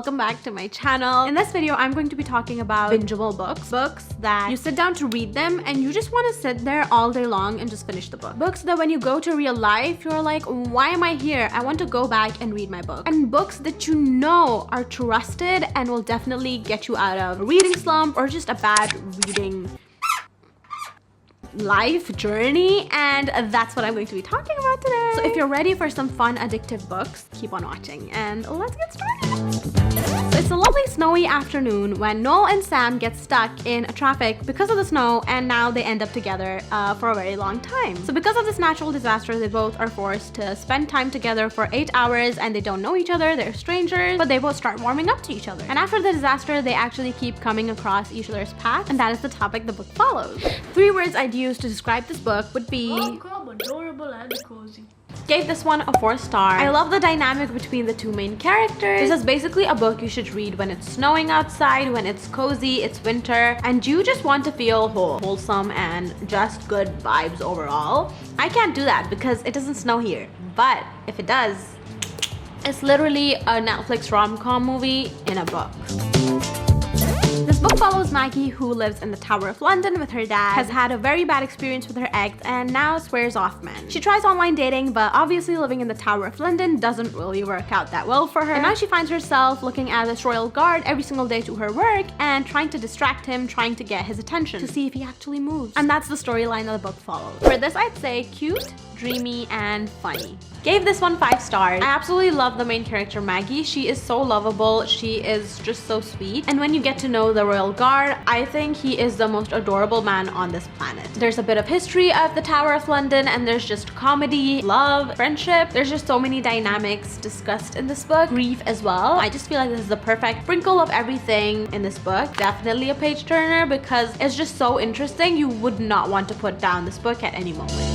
welcome back to my channel. In this video, I'm going to be talking about bingeable books. Books that you sit down to read them and you just want to sit there all day long and just finish the book. Books that when you go to real life, you're like, why am I here? I want to go back and read my book. And books that you know are trusted and will definitely get you out of a reading slump or just a bad reading life journey, and that's what I'm going to be talking about today. So if you're ready for some fun addictive books, keep on watching and let's get started. So it's a lovely snowy afternoon when Noel and Sam get stuck in traffic because of the snow, and now they end up together for a very long time. So because of this natural disaster, they both are forced to spend time together for 8 hours, and they don't know each other, they're strangers, but they both start warming up to each other. And after the disaster, they actually keep coming across each other's path, and that is the topic the book follows. 3 words I'd use to describe this book would be welcome, adorable, and cozy. Gave this one a 4 star. I love the dynamic between the 2 main characters. This is basically a book you should read when it's snowing outside, when it's cozy, it's winter, and you just want to feel wholesome and just good vibes overall. I can't do that because it doesn't snow here, but if it does, it's literally a Netflix rom-com movie in a book. This book follows Maggie, who lives in the Tower of London with her dad, has had a very bad experience with her ex, and now swears off men. She tries online dating, but obviously living in the Tower of London doesn't really work out that well for her. And now she finds herself looking at this royal guard every single day to her work and trying to distract him, trying to get his attention to see if he actually moves. And that's the storyline that the book follows. For this, I'd say cute, dreamy, and funny. Gave this one 5 stars. I absolutely love the main character Maggie. She is so lovable. She is just so sweet. And when you get to know the royal guard, I think he is the most adorable man on this planet. There's a bit of history of the Tower of London, and there's just comedy, love, friendship. There's just so many dynamics discussed in this book. Grief as well. I just feel like this is the perfect sprinkle of everything in this book. Definitely a page turner because it's just so interesting. You would not want to put down this book at any moment.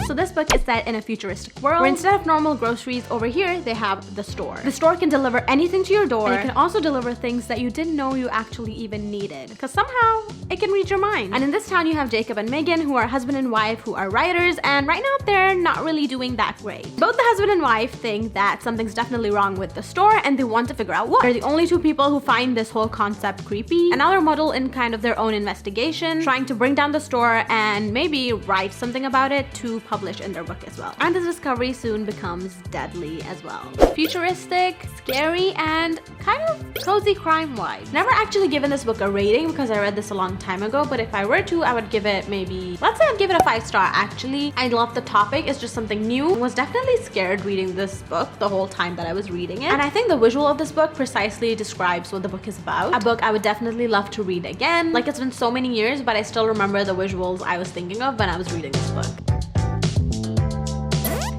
So this book is set in a futuristic world where instead of normal groceries over here, they have the store. The store can deliver anything to your door, and it can also deliver things that you didn't know you actually even needed, because somehow it can read your mind. And in this town, you have Jacob and Megan, who are husband and wife, who are writers, and right now they're not really doing that great. Both the husband and wife think that something's definitely wrong with the store, and they want to figure out what. They're the only 2 people who find this whole concept creepy, and now they're muddled in kind of their own investigation, trying to bring down the store and maybe write something about it to publish in their book as well. And this discovery soon becomes deadly as well. Futuristic, scary, and kind of cozy crime-wise. Never actually given this book a rating because I read this a long time ago, but if I were to, I would give it maybe, let's say I'd give it a 5 star actually. I love the topic, it's just something new. I was definitely scared reading this book the whole time that I was reading it. And I think the visual of this book precisely describes what the book is about. A book I would definitely love to read again. Like, it's been so many years, but I still remember the visuals I was thinking of when I was reading this book.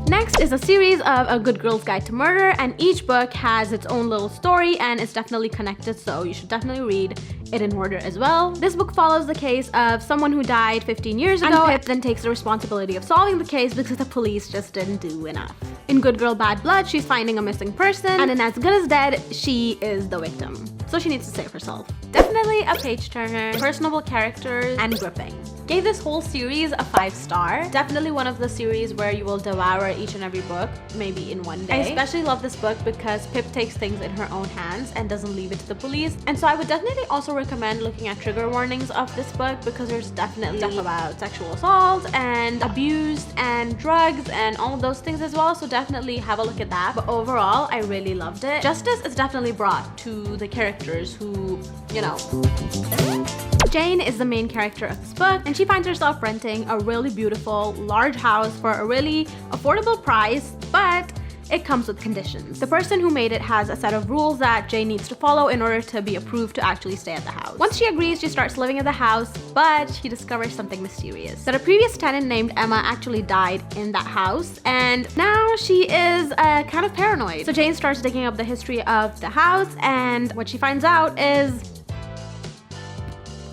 Next is a series of A Good Girl's Guide to Murder, and each book has its own little story and it's definitely connected, so you should definitely read it in order as well. This book follows the case of someone who died 15 years ago, and Pip then takes the responsibility of solving the case because the police just didn't do enough. In Good Girl Bad Blood, she's finding a missing person, and in As Good as Dead, she is the victim. So she needs to save herself. Definitely a page turner, personable characters, and gripping. Gave this whole series a 5 star. Definitely one of the series where you will devour each and every book, maybe in one day. I especially love this book because Pip takes things in her own hands and doesn't leave it to the police. And so I would definitely also recommend looking at trigger warnings of this book because there's definitely stuff about sexual assault and abuse and drugs and all of those things as well. So definitely have a look at that. But overall, I really loved it. Justice is definitely brought to the characters who, you know. Jane is the main character of this book, and she finds herself renting a really beautiful, large house for a really affordable price, but it comes with conditions. The person who made it has a set of rules that Jane needs to follow in order to be approved to actually stay at the house. Once she agrees, she starts living at the house, but she discovers something mysterious. That a previous tenant named Emma actually died in that house, and now she is kind of paranoid. So Jane starts digging up the history of the house, and what she finds out is,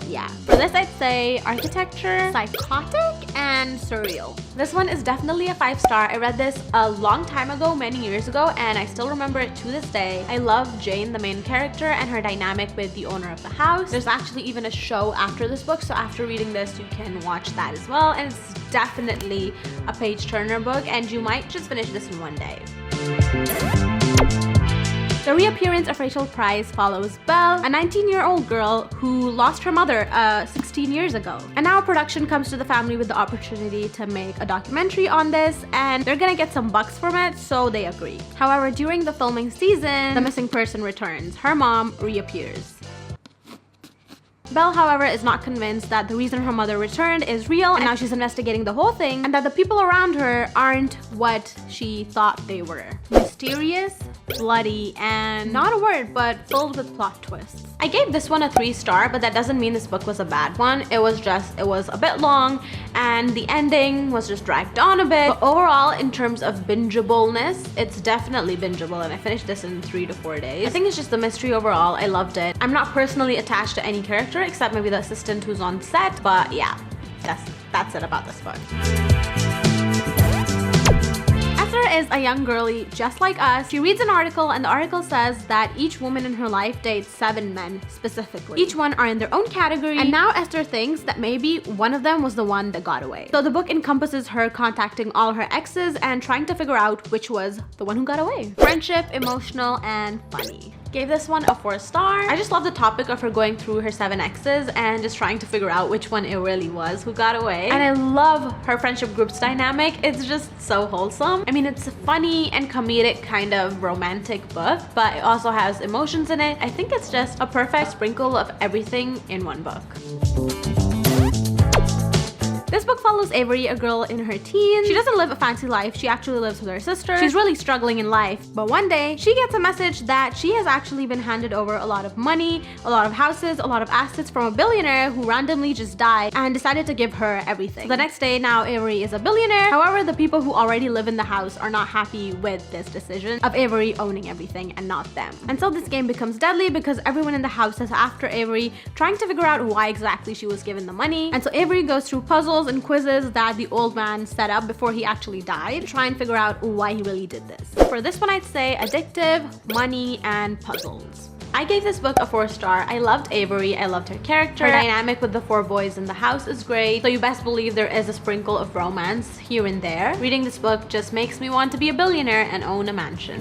yeah. For this, I'd say architecture, psychotic, and surreal. This one is definitely a 5 star. I read this a long time ago, many years ago, and I still remember it to this day. I love Jane, the main character, and her dynamic with the owner of the house. There's actually even a show after this book, so after reading this, you can watch that as well, and it's definitely a page turner book, and you might just finish this in one day. The reappearance of Rachel Price follows Belle, a 19-year-old girl who lost her mother 16 years ago. And now production comes to the family with the opportunity to make a documentary on this, and they're gonna get some bucks from it, so they agree. However, during the filming season, the missing person returns. Her mom reappears. Belle, however, is not convinced that the reason her mother returned is real, and now she's investigating the whole thing, and that the people around her aren't what she thought they were. Mysterious, bloody, and not a word, but filled with plot twists. I gave this one a 3-star, but that doesn't mean this book was a bad one. It was a bit long, and the ending was just dragged on a bit. But overall, in terms of bingeableness, it's definitely bingeable, and I finished this in 3 to 4 days. I think it's just the mystery overall. I loved it. I'm not personally attached to any character except maybe the assistant who's on set, but yeah, that's it about this book. Esther is a young girlie just like us. She reads an article, and the article says that each woman in her life dates 7 men specifically. Each one are in their own category, and now Esther thinks that maybe one of them was the one that got away. So the book encompasses her contacting all her exes and trying to figure out which was the one who got away. Friendship, emotional, and funny. Gave this one a 4-star. I just love the topic of her going through her 7 exes and just trying to figure out which one it really was who got away. And I love her friendship group's dynamic. It's just so wholesome. I mean, it's a funny and comedic kind of romantic book, but it also has emotions in it. I think it's just a perfect sprinkle of everything in one book. This book follows Avery, a girl in her teens. She doesn't live a fancy life. She actually lives with her sister. She's really struggling in life. But one day, she gets a message that she has actually been handed over a lot of money, a lot of houses, a lot of assets from a billionaire who randomly just died and decided to give her everything. So the next day, now Avery is a billionaire. However, the people who already live in the house are not happy with this decision of Avery owning everything and not them. And so this game becomes deadly because everyone in the house is after Avery, trying to figure out why exactly she was given the money. And so Avery goes through puzzles and quizzes that the old man set up before he actually died to try and figure out why he really did this. For this one, I'd say addictive, money, and puzzles. I gave this book a 4-star. I loved Avery. I loved her character. Her dynamic with the 4 boys in the house is great. So you best believe there is a sprinkle of romance here and there. Reading this book just makes me want to be a billionaire and own a mansion.